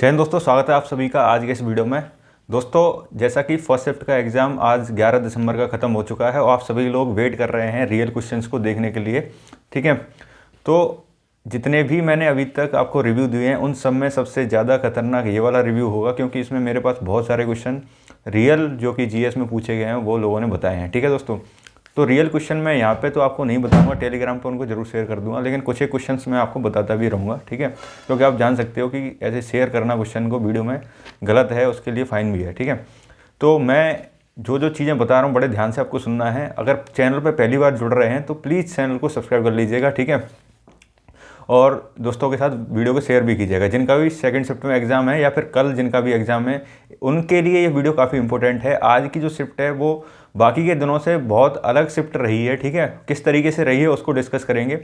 जय हिंद दोस्तों, स्वागत है आप सभी का आज के इस वीडियो में। दोस्तों, जैसा कि फर्स्ट शिफ्ट का एग्ज़ाम आज 11 दिसंबर का ख़त्म हो चुका है और आप सभी लोग वेट कर रहे हैं रियल क्वेश्चंस को देखने के लिए। ठीक है, तो जितने भी मैंने अभी तक आपको रिव्यू दिए हैं उन सब में सबसे ज़्यादा खतरनाक ये वाला रिव्यू होगा, क्योंकि इसमें मेरे पास बहुत सारे क्वेश्चन रियल जो कि जीएस में पूछे गए हैं वो लोगों ने बताए हैं। ठीक है दोस्तों, तो रियल क्वेश्चन मैं यहाँ पे तो आपको नहीं बताऊंगा, टेलीग्राम पर उनको जरूर शेयर कर दूंगा, लेकिन कुछ एक क्वेश्चंस मैं आपको बताता भी रहूँगा। ठीक है, क्योंकि आप जान सकते हो कि ऐसे शेयर करना क्वेश्चन को वीडियो में गलत है, उसके लिए फ़ाइन भी है। ठीक है, तो मैं जो जो चीज़ें बता रहा हूँ बड़े ध्यान से आपको सुनना है। अगर चैनल पर पहली बार जुड़ रहे हैं तो प्लीज़ चैनल को सब्सक्राइब कर लीजिएगा। ठीक है, और दोस्तों के साथ वीडियो को शेयर भी कीजिएगा। जिनका भी सेकंड शिफ्ट में एग्ज़ाम है या फिर कल जिनका भी एग्ज़ाम है, उनके लिए ये वीडियो काफ़ी इंपॉर्टेंट है। आज की जो शिफ्ट है वो बाकी के दिनों से बहुत अलग शिफ्ट रही है। ठीक है, किस तरीके से रही है उसको डिस्कस करेंगे।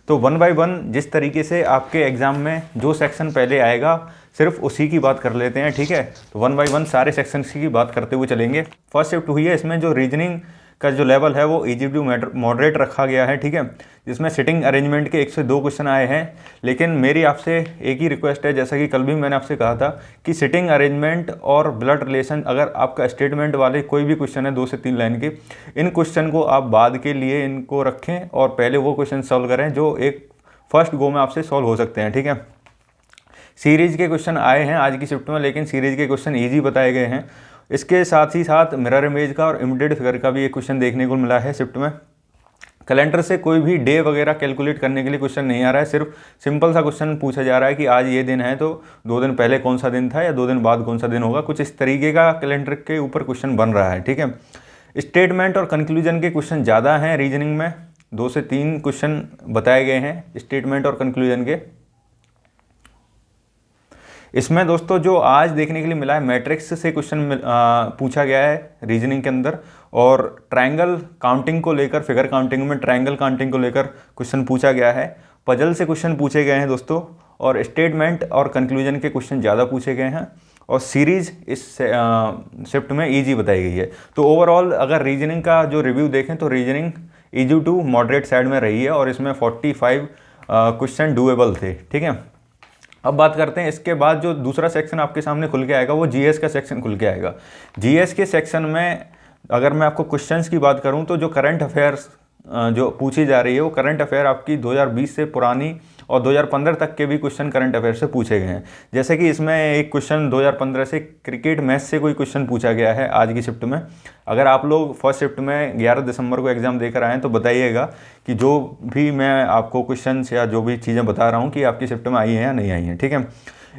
तो वन बाय वन जिस तरीके से आपके एग्ज़ाम में जो सेक्शन पहले आएगा सिर्फ उसी की बात कर लेते हैं। ठीक है, तो वन बाय वन सारे सेक्शन की बात करते हुए चलेंगे। फर्स्ट शिफ्ट हुई है, इसमें जो रीजनिंग का जो लेवल है वो इजी टू मॉडरेट रखा गया है। ठीक है, जिसमें सिटिंग अरेंजमेंट के 102 क्वेश्चन आए हैं। लेकिन मेरी आपसे एक ही रिक्वेस्ट है, जैसा कि कल भी मैंने आपसे कहा था कि सिटिंग अरेंजमेंट और ब्लड रिलेशन, अगर आपका स्टेटमेंट वाले कोई भी क्वेश्चन है 2 से 3 लाइन के, इन क्वेश्चन को आप बाद के लिए इनको रखें और पहले वो क्वेश्चन सॉल्व करें जो एक फर्स्ट गो में आपसे सॉल्व हो सकते हैं। ठीक है, सीरीज के क्वेश्चन आए हैं आज की शिफ्ट में, लेकिन सीरीज के क्वेश्चन ईजी बताए गए हैं। इसके साथ ही साथ मिरर इमेज का और इमिटेड फिगर का भी एक क्वेश्चन देखने को मिला है शिफ्ट में। कैलेंडर से कोई भी डे वगैरह कैलकुलेट करने के लिए क्वेश्चन नहीं आ रहा है, सिर्फ सिंपल सा क्वेश्चन पूछा जा रहा है कि आज ये दिन है तो 2 दिन पहले कौन सा दिन था या 2 दिन बाद कौन सा दिन होगा, कुछ इस तरीके का कैलेंडर के ऊपर क्वेश्चन बन रहा है। ठीक है, स्टेटमेंट और कंक्लूजन के क्वेश्चन ज़्यादा हैं रीजनिंग में, 2 से 3 क्वेश्चन बताए गए हैं स्टेटमेंट और कंक्लूजन के। इसमें दोस्तों जो आज देखने के लिए मिला है, मैट्रिक्स से क्वेश्चन पूछा गया है रीजनिंग के अंदर, और ट्रायंगल काउंटिंग को लेकर, फिगर काउंटिंग में ट्रायंगल काउंटिंग को लेकर क्वेश्चन पूछा गया है। पजल से क्वेश्चन पूछे गए हैं दोस्तों, और स्टेटमेंट और कंक्लूजन के क्वेश्चन ज़्यादा पूछे गए हैं, और सीरीज इस शिफ्ट में ईजी बताई गई है। तो ओवरऑल अगर रीजनिंग का जो रिव्यू देखें तो reasoning easy to moderate side में रही है, और इसमें 45 क्वेश्चन डूएबल थे। ठीक है, अब बात करते हैं इसके बाद जो दूसरा सेक्शन आपके सामने खुल के आएगा वो जीएस का सेक्शन खुल के आएगा। जीएस के सेक्शन में अगर मैं आपको क्वेश्चंस की बात करूं तो जो करंट अफेयर्स जो पूछी जा रही है वो करंट अफेयर आपकी 2020 से पुरानी और 2015 तक के भी क्वेश्चन करंट अफेयर से पूछे गए हैं। जैसे कि इसमें एक क्वेश्चन 2015 से क्रिकेट मैच से कोई क्वेश्चन पूछा गया है आज की शिफ्ट में। अगर आप लोग फर्स्ट शिफ्ट में 11 दिसंबर को एग्ज़ाम देकर आए हैं तो बताइएगा कि जो भी मैं आपको क्वेश्चंस या जो भी चीज़ें बता रहा हूँ कि आपकी शिफ्ट में आई हैं या नहीं आई हैं। ठीक है,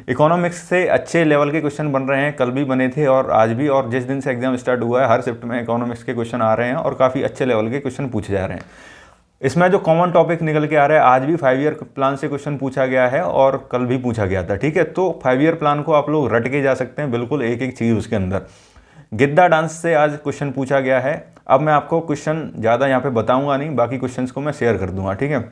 इकोनॉमिक्स से अच्छे लेवल के क्वेश्चन बन रहे हैं, कल भी बने थे और आज भी, और जिस दिन से एग्जाम स्टार्ट हुआ है हर शिफ्ट में इकोनॉमिक्स के क्वेश्चन आ रहे हैं और काफ़ी अच्छे लेवल के क्वेश्चन पूछे जा रहे हैं। इसमें जो कॉमन टॉपिक निकल के आ रहा है, आज भी 5 ईयर प्लान से क्वेश्चन पूछा गया है और कल भी पूछा गया था। ठीक है, तो 5 ईयर प्लान को आप लोग रट के जा सकते हैं, बिल्कुल एक एक चीज़ उसके अंदर। गिद्दा डांस से आज क्वेश्चन पूछा गया है। अब मैं आपको क्वेश्चन ज़्यादा यहाँ पे बताऊंगा नहीं, बाकी क्वेश्चन को मैं शेयर कर दूंगा। ठीक है,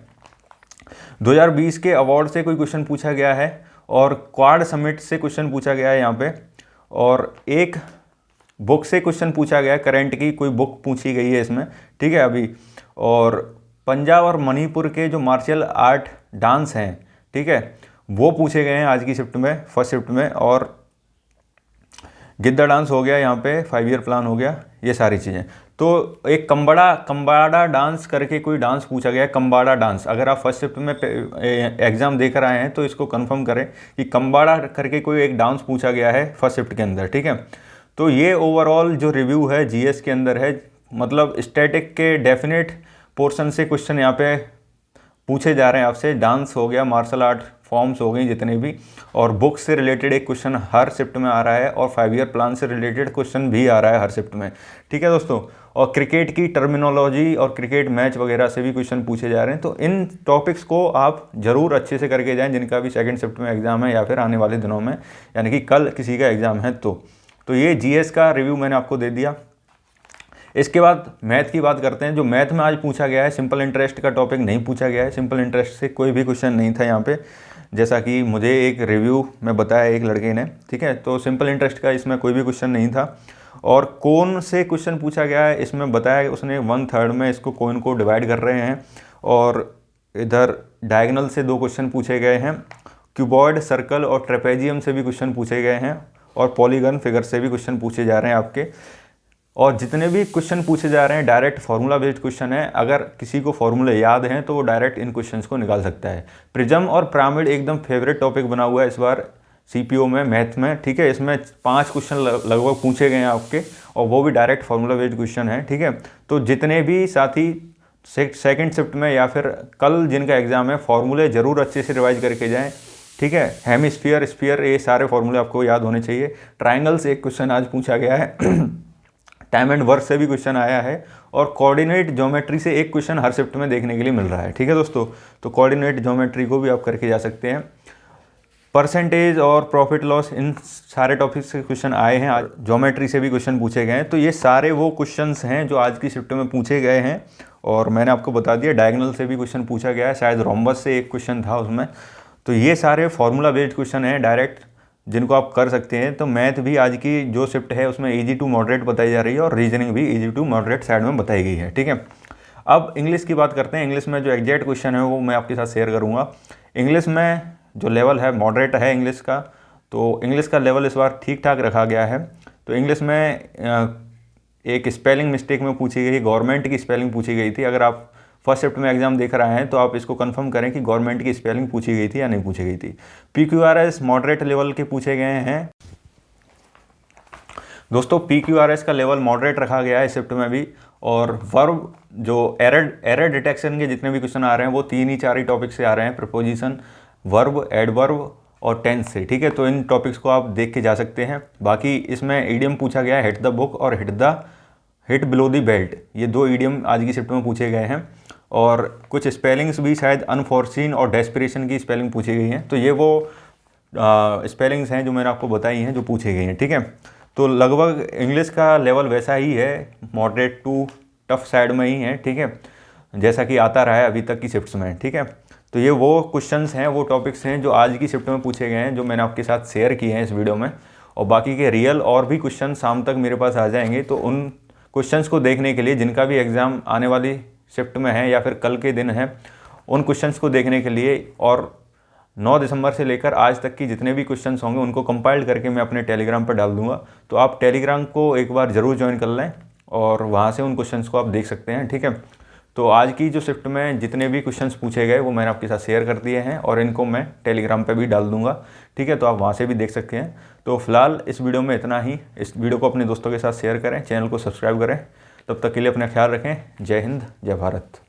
2020 के अवार्ड से कोई क्वेश्चन पूछा गया है, और क्वाड समिट से क्वेश्चन पूछा गया है यहाँ पे, और एक बुक से क्वेश्चन पूछा गया है, करंट की कोई बुक पूछी गई है इसमें। ठीक है अभी, और पंजाब और मणिपुर के जो मार्शल आर्ट डांस हैं, ठीक है, वो पूछे गए हैं आज की शिफ्ट में, फर्स्ट शिफ्ट में। और गिद्दा डांस हो गया यहाँ पे, 5 ईयर प्लान हो गया, ये सारी चीज़ें। तो एक कंबाड़ा डांस करके कोई डांस पूछा गया है, कंबाड़ा डांस। अगर आप फर्स्ट शिफ्ट में एग्ज़ाम देकर आए हैं तो इसको कंफर्म करें कि कंबाड़ा करके कोई एक डांस पूछा गया है फर्स्ट शिफ्ट के अंदर। ठीक है, तो ये ओवरऑल जो रिव्यू है जीएस के अंदर है, मतलब स्टैटिक के डेफिनेट पोर्शन से क्वेश्चन यहाँ पे पूछे जा रहे हैं आपसे। डांस हो गया, मार्शल आर्ट फॉर्म्स हो गई जितने भी, और बुक से रिलेटेड एक क्वेश्चन हर शिफ्ट में आ रहा है, और 5 ईयर प्लान से रिलेटेड क्वेश्चन भी आ रहा है हर शिफ्ट में। ठीक है दोस्तों, और क्रिकेट की टर्मिनोलॉजी और क्रिकेट मैच वगैरह से भी क्वेश्चन पूछे जा रहे हैं। तो इन टॉपिक्स को आप ज़रूर अच्छे से करके जाएं जिनका भी सेकंड शिफ्ट में एग्ज़ाम है या फिर आने वाले दिनों में, यानी कि कल किसी का एग्ज़ाम है। तो ये जीएस का रिव्यू मैंने आपको दे दिया। इसके बाद मैथ की बात करते हैं। जो मैथ में आज पूछा गया है, सिंपल इंटरेस्ट का टॉपिक नहीं पूछा गया है, सिंपल इंटरेस्ट से कोई भी क्वेश्चन नहीं था यहाँ पे, जैसा कि मुझे एक रिव्यू में बताया एक लड़के ने। ठीक है, तो सिंपल इंटरेस्ट का इसमें कोई भी क्वेश्चन नहीं था। और कोन से क्वेश्चन पूछा गया है, इसमें बताया उसने 1/3 में इसको कोन को डिवाइड कर रहे हैं, और इधर डायगोनल से 2 क्वेश्चन पूछे गए हैं। क्यूबॉइड, सर्कल और ट्रेपेजियम से भी क्वेश्चन पूछे गए हैं, और पॉलीगन फिगर से भी क्वेश्चन पूछे जा रहे हैं आपके। और जितने भी क्वेश्चन पूछे जा रहे हैं डायरेक्ट फार्मूला बेस्ड क्वेश्चन है। अगर किसी को फार्मूले याद हैं तो वो डायरेक्ट इन क्वेश्चंस को निकाल सकता है। प्रिज्म और पिरामिड एकदम फेवरेट टॉपिक बना हुआ है इस बार सीपीओ में, मैथ में, ठीक है। इसमें 5 क्वेश्चन लगभग पूछे गए हैं आपके, और वो भी डायरेक्ट फार्मूला बेस्ड क्वेश्चन है, ठीक है। तो जितने भी साथी सेकंड शिफ्ट में या फिर कल जिनका एग्जाम है, फार्मूले जरूर अच्छे से रिवाइज करके जाएं, ठीक है। हेमिस्फीयर, स्फीयर, ये सारे फार्मूले आपको याद होने चाहिए। ट्राइंगल से एक क्वेश्चन आज पूछा गया है टाइम एंड वर्क से भी क्वेश्चन आया है, और कोऑर्डिनेट ज्योमेट्री से एक क्वेश्चन हर शिफ्ट में देखने के लिए मिल रहा है, ठीक है दोस्तों। तो कोऑर्डिनेट ज्योमेट्री को भी आप करके जा सकते हैं। परसेंटेज और प्रॉफिट लॉस, इन सारे टॉपिक से क्वेश्चन आए हैं। आज ज्योमेट्री से भी क्वेश्चन पूछे गए हैं। तो ये सारे वो क्वेश्चंस हैं जो आज की शिफ्ट में पूछे गए हैं, और मैंने आपको बता दिया डायगोनल से भी क्वेश्चन पूछा गया है, शायद रोम्बस से एक क्वेश्चन था उसमें। तो ये सारे फार्मूला बेस्ड क्वेश्चन हैं डायरेक्ट, जिनको आप कर सकते हैं। तो मैथ भी आज की जो शिफ्ट है उसमें ईजी टू मॉडरेट बताई जा रही है, और रीजनिंग भी ईजी टू मॉडरेट साइड में बताई गई है, ठीक है। अब इंग्लिश की बात करते हैं। इंग्लिश में जो एग्जैक्ट क्वेश्चन है वो मैं आपके साथ शेयर करूँगा। इंग्लिश में जो लेवल है मॉडरेट है इंग्लिश का, तो इंग्लिश का लेवल इस बार ठीक ठाक रखा गया है। तो इंग्लिश में एक स्पेलिंग मिस्टेक में पूछी गई, गवर्नमेंट की स्पेलिंग पूछी गई थी। अगर आप फर्स्ट शिफ्ट में एग्जाम देख रहे हैं तो आप इसको कंफर्म करें कि गवर्नमेंट की स्पेलिंग पूछी गई थी या नहीं पूछी गई थी। PQRS मॉडरेट लेवल के पूछे गए हैं दोस्तों। PQRS का लेवल मॉडरेट रखा गया है इस शिफ्ट में भी। और वर्ब जो एरर डिटेक्शन के जितने भी क्वेश्चन आ रहे हैं वो 3 ही 4 ही टॉपिक से आ रहे हैं, प्रपोजिशन, वर्ब, एडवर्ब और टेंस से, ठीक है। तो इन टॉपिक्स को आप देख के जा सकते हैं। बाकी इसमें ईडियम पूछा गया है, हिट द बुक और हिट बिलो द बेल्ट, ये 2 ईडियम आज की शिफ्ट में पूछे गए हैं। और कुछ स्पेलिंग्स भी, शायद अनफॉर्सीन और डेस्पिरेशन की स्पेलिंग पूछी गई हैं। तो ये वो स्पेलिंग्स हैं जो मैंने आपको बताई हैं जो पूछी गई हैं, ठीक है। तो लगभग इंग्लिश का लेवल वैसा ही है, मॉडरेट टू टफ साइड में ही है, ठीक है, जैसा कि आता रहा है अभी तक की शिफ्ट्स में, ठीक है। तो ये वो क्वेश्चंस हैं, वो टॉपिक्स हैं जो आज की शिफ्ट में पूछे गए हैं, जो मैंने आपके साथ शेयर किए हैं इस वीडियो में। और बाकी के रियल और भी क्वेश्चन शाम तक मेरे पास आ जाएंगे। तो उन क्वेश्चंस को देखने के लिए, जिनका भी एग्ज़ाम आने वाली शिफ्ट में है या फिर कल के दिन है, उन क्वेश्चंस को देखने के लिए, और 9 दिसंबर से लेकर आज तक की जितने भी क्वेश्चंस होंगे उनको कंपाइल करके मैं अपने टेलीग्राम पर डाल दूंगा। तो आप टेलीग्राम को एक बार ज़रूर ज्वाइन कर लें, और वहाँ से उन क्वेश्चंस को आप देख सकते हैं, ठीक है। तो आज की जो शिफ्ट में जितने भी क्वेश्चंस पूछे गए वो मैंने आपके साथ शेयर कर दिए हैं, और इनको मैं टेलीग्राम पे भी डाल दूंगा, ठीक है। तो आप वहाँ से भी देख सकते हैं। तो फिलहाल इस वीडियो में इतना ही। इस वीडियो को अपने दोस्तों के साथ शेयर करें, चैनल को सब्सक्राइब करें। तब तक के लिए अपना ख्याल रखें। जय हिंद, जय भारत।